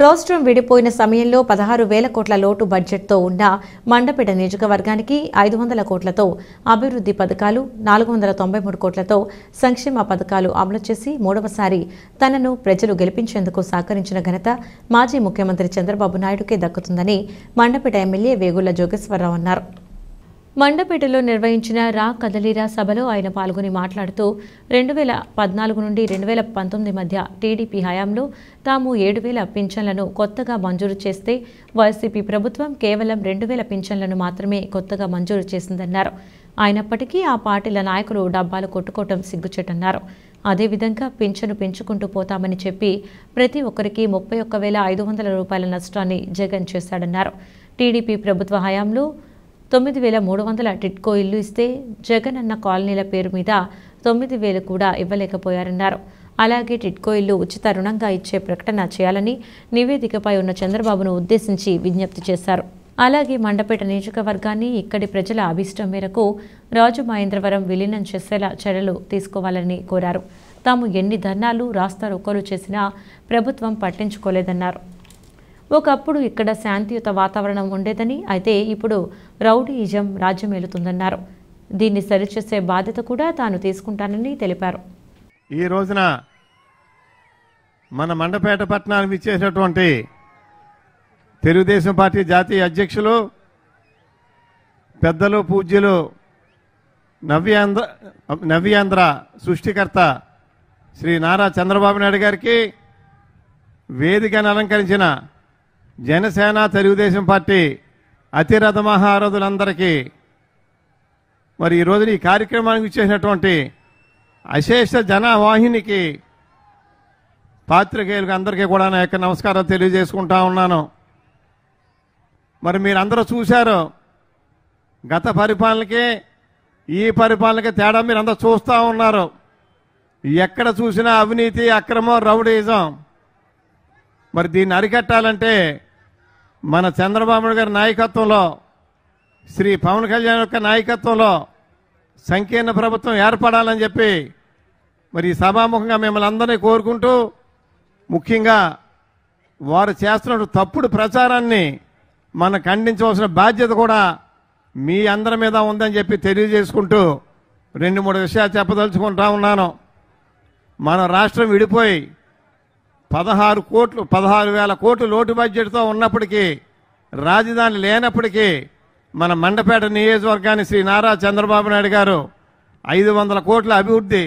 రాష్ట్రం విడిపోయిన సమయంలో 16,000 కోట్ల లోటు బడ్జెట్తో ఉన్న మండపేట నియోజకవర్గానికి 500 కోట్లతో అభివృద్ధి పథకాలు, 493 కోట్లతో సంక్షేమ పథకాలు అమలు చేసి మూడవసారి తనను ప్రజలు గెలిపించేందుకు సహకరించిన ఘనత మాజీ ముఖ్యమంత్రి చంద్రబాబు నాయుడుకే దక్కుతుందని మండపేట ఎమ్మెల్యే వేగుళ్ల జోగేశ్వరరావు అన్నారు. మండపేటలో నిర్వహించిన రా కదలిరా సభలో ఆయన పాల్గొని మాట్లాడుతూ 2014 నుండి 2019 మధ్య టీడీపీ హయాంలో తాము 7,000 పింఛన్లను కొత్తగా మంజూరు చేస్తే వైసీపీ ప్రభుత్వం కేవలం 2,000 పింఛన్లను మాత్రమే కొత్తగా మంజూరు చేసిందన్నారు. అయినప్పటికీ ఆ పార్టీల నాయకులు డబ్బాలు కొట్టుకోవటం సిగ్గుచేటన్నారు. అదేవిధంగా పింఛను పెంచుకుంటూ పోతామని చెప్పి ప్రతి ఒక్కరికి 31,500 రూపాయల నష్టాన్ని జగన్ చేశాడన్నారు. టీడీపీ ప్రభుత్వ హయాంలో 9,300 టిట్కో ఇల్లు ఇస్తే జగన్ అన్న కాలనీల పేరు మీద 9,000 కూడా ఇవ్వలేకపోయారన్నారు. అలాగే టిట్కో ఇల్లు ఉచిత రుణంగా ఇచ్చే ప్రకటన చేయాలని నివేదికపై ఉన్న చంద్రబాబును ఉద్దేశించి విజ్ఞప్తి చేశారు. అలాగే మండపేట నియోజకవర్గాన్ని ఇక్కడి ప్రజల అభిష్టం మేరకు రాజమహేంద్రవరం విలీనం చేసేలా చర్యలు తీసుకోవాలని కోరారు. తాము ఎన్ని ధర్నాలు రాస్తారోకోలు చేసినా ప్రభుత్వం పట్టించుకోలేదన్నారు. ఒకప్పుడు ఇక్కడ శాంతియుత వాతావరణం ఉండేదని, అయితే ఇప్పుడు రౌడీయిజం రాజ్యమేలుతుందన్నారు. దీన్ని సరిచేసే బాధ్యత కూడా తాను తీసుకుంటానని తెలిపారు. ఈ రోజున మన మండపేట పట్టణానికి ఇచ్చేసినటువంటి తెలుగుదేశం పార్టీ జాతీయ అధ్యక్షులు పెద్దలు పూజ్యులు నవ్యాంధ్ర సృష్టికర్త శ్రీ నారా చంద్రబాబు నాయుడు గారికి వేదికను అలంకరించిన జనసేన తెలుగుదేశం పార్టీ అతిరథ మహారథులందరికీ మరి ఈ రోజు ఈ కార్యక్రమానికి ఇచ్చేసినటువంటి అశేష జనవాహినికి పాత్రికేయులకు అందరికీ కూడా నా యొక్క నమస్కారం తెలియజేసుకుంటా ఉన్నాను. మరి మీరందరూ చూశారు, గత పరిపాలనకి ఈ పరిపాలనకి తేడా మీరందరూ చూస్తూ ఉన్నారు. ఎక్కడ చూసినా అవినీతి, అక్రమం, రౌడీజం. మరి దీన్ని అరికట్టాలంటే మన చంద్రబాబు గారి నాయకత్వంలో, శ్రీ పవన్ కళ్యాణ్ యొక్క నాయకత్వంలో సంకీర్ణ ప్రభుత్వం ఏర్పడాలని చెప్పి మరి ఈ సభాముఖంగా మిమ్మల్ని అందరినీ కోరుకుంటూ, ముఖ్యంగా వారు చేస్తున్న తప్పుడు ప్రచారాన్ని మనం ఖండించవలసిన బాధ్యత కూడా మీ అందరి మీద ఉందని చెప్పి తెలియజేసుకుంటూ 2-3 విషయాలు చెప్పదలుచుకుంటా ఉన్నాను. మన రాష్ట్రం విడిపోయి 16,000 కోట్లు లోటు బడ్జెట్తో ఉన్నప్పటికీ, రాజధాని లేనప్పటికీ మన మండపేట నియోజకవర్గాన్ని శ్రీ నారా చంద్రబాబు నాయుడు గారు 500 కోట్ల అభివృద్ధి,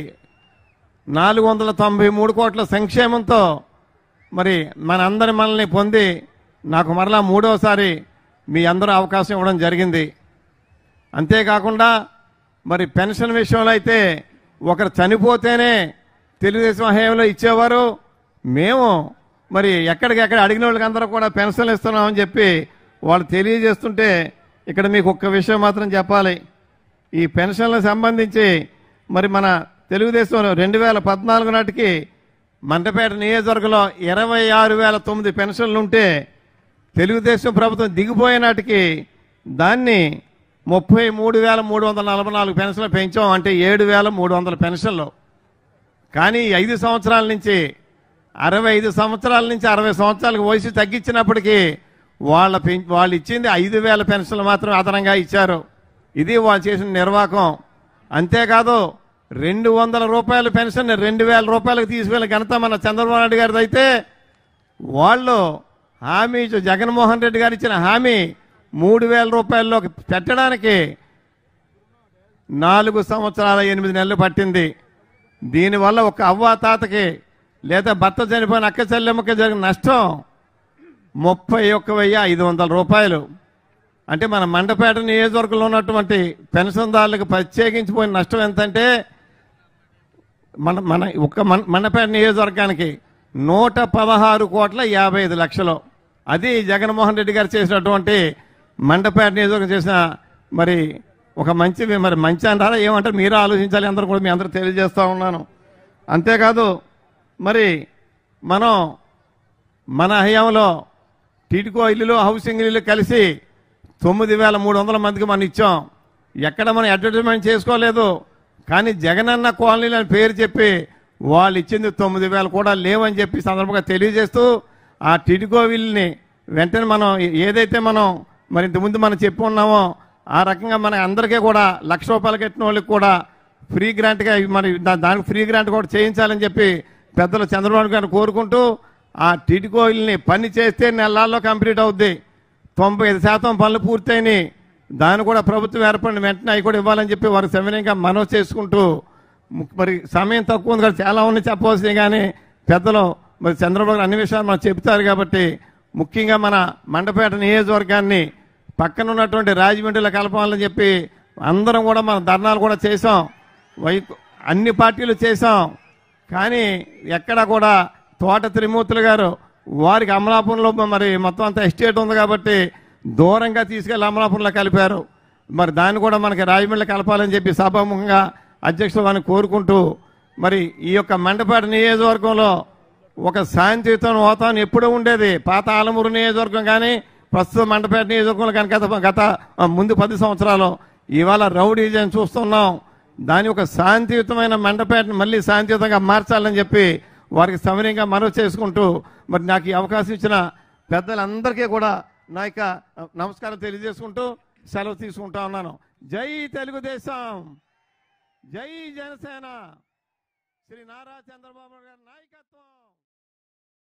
493 కోట్ల సంక్షేమంతో మరి మనల్ని పొంది నాకు మరలా మూడోసారి మీ అందరూ అవకాశం ఇవ్వడం జరిగింది. అంతేకాకుండా మరి పెన్షన్ విషయంలో అయితే ఒకరు చనిపోతేనే తెలుగుదేశం హయాంలో ఇచ్చేవారు. మేము మరి ఎక్కడికెక్కడ అడిగిన వాళ్ళకి అందరూ కూడా పెన్షన్లు ఇస్తున్నామని చెప్పి వాళ్ళు తెలియజేస్తుంటే, ఇక్కడ మీకు ఒక్క విషయం మాత్రం చెప్పాలి. ఈ పెన్షన్లకు సంబంధించి మరి మన తెలుగుదేశం 2014 నాటికి మండపేట నియోజకవర్గంలో 26,009 పెన్షన్లు ఉంటే, తెలుగుదేశం ప్రభుత్వం దిగిపోయే నాటికి దాన్ని 33,344 పెన్షన్లు పెంచాం. అంటే 7,300 పెన్షన్లు. కానీ 5 సంవత్సరాల నుంచి 65 సంవత్సరాల నుంచి 60 సంవత్సరాలకు వయసు తగ్గించినప్పటికీ వాళ్ళు ఇచ్చింది 5,000 పెన్షన్లు మాత్రం అదనంగా ఇచ్చారు. ఇది వాళ్ళు చేసిన నిర్వాహకం. అంతేకాదు 200 రూపాయల పెన్షన్ 2,000 రూపాయలకు తీసుకెళ్లిన ఘనత మన చంద్రబాబు నాయుడు గారిది. అయితే వాళ్ళు హామీ, జగన్మోహన్ రెడ్డి గారు ఇచ్చిన హామీ 3,000 రూపాయల్లోకి పెట్టడానికి 4 సంవత్సరాల 8 నెలలు పట్టింది. దీనివల్ల ఒక అవ్వ తాతకి లేదా భర్త చనిపోయిన అక్క చెల్లెమ్మకి జరిగిన నష్టం 31,500 రూపాయలు. అంటే మన మండపేట నియోజకవర్గంలో ఉన్నటువంటి పెన్షన్దారులకు ప్రత్యేకించిపోయిన నష్టం ఎంతంటే మండపేట నియోజకవర్గానికి 116,55 లక్షలు. అది జగన్మోహన్ రెడ్డి గారు చేసినటువంటి మండపేట నియోజకవర్గం చేసిన మరి ఒక మంచి అంటారా ఏమంటారు మీరే ఆలోచించాలి. అందరూ కూడా మీ అందరూ తెలియజేస్తూ ఉన్నాను. అంతేకాదు మరి మనం మన హయాంలో టిట్కో ఇల్లులు, హౌసింగ్ ఇల్లు కలిసి 9,300 మందికి మనం ఇచ్చాం. ఎక్కడ మనం అడ్వర్టైజ్మెంట్ చేసుకోలేదు. కానీ జగనన్న కాలనీలు అని పేరు చెప్పి వాళ్ళు ఇచ్చింది 9,000 కూడా లేవని చెప్పి సందర్భంగా తెలియజేస్తూ, ఆ టిడ్కో బిల్లుని వెంటనే మనం ఏదైతే మనం మరి ఇంతకుముందు మనం చెప్పుకున్నామో ఆ రకంగా మన అందరికీ కూడా ₹1,00,000 కట్టిన వాళ్ళకి కూడా ఫ్రీ గ్రాంట్గా మరి దానికి ఫ్రీ గ్రాంట్ కూడా చేయించాలని చెప్పి పెద్దలు చంద్రబాబు గారిని కోరుకుంటూ ఆ టిడ్కో బిల్లుని పని చేస్తే నెలల్లో కంప్లీట్ అవుద్ది. 95% పనులు పూర్తయినాయి. దాన్ని కూడా ప్రభుత్వం ఏర్పడిన వెంటనే అవి కూడా ఇవ్వాలని చెప్పి వారికి సవినయంగా మనవి చేసుకుంటూ మరి సమయం తక్కువ ఉంది కదా, చాలా ఉన్నాయి చెప్పవలసినవి. కానీ పెద్దలు మరి చంద్రబాబు గారు అన్ని విషయాలు మనం చెబుతారు కాబట్టి ముఖ్యంగా మన మండపేట నియోజకవర్గాన్ని పక్కన ఉన్నటువంటి రాజమండ్రిలో కలపాలని చెప్పి అందరం కూడా మన ధర్నాలు కూడా చేసాం, అన్ని పార్టీలు చేసాం. కానీ ఎక్కడా కూడా తోట త్రిమూర్తులు గారు వారికి అమలాపురంలో మరి మొత్తం అంతా ఎస్టేట్ ఉంది కాబట్టి దూరంగా తీసుకెళ్లి అమలాపురంలో కలిపారు. మరి దాన్ని కూడా మనకి రాజమండ్రిలో కలపాలని చెప్పి సభాముఖంగా అధ్యక్షులు వారిని కోరుకుంటూ మరి ఈ యొక్క మండపేట నియోజకవర్గంలో ఒక శాంతియుత వాతావరణం ఎప్పుడూ ఉండేది. పాత ఆలమూరు నియోజకవర్గం కానీ ప్రస్తుతం మండపేట నియోజకవర్గంలో కానీ గత ముందు 10 సంవత్సరాలు ఇవాళ రౌడీజం చూస్తున్నాం. దాని ఒక శాంతియుతమైన మండపేటను మళ్ళీ శాంతియుతంగా మార్చాలని చెప్పి వారికి సవినయంగా మనవి చేసుకుంటూ మరి నాకు ఈ అవకాశం ఇచ్చిన పెద్దలందరికీ కూడా నా యొక్క నమస్కారం తెలియజేసుకుంటూ సెలవు తీసుకుంటా ఉన్నాను. జై తెలుగుదేశం, జై జనసేన, శ్రీ నారా చంద్రబాబు గారి నాయకత్వం.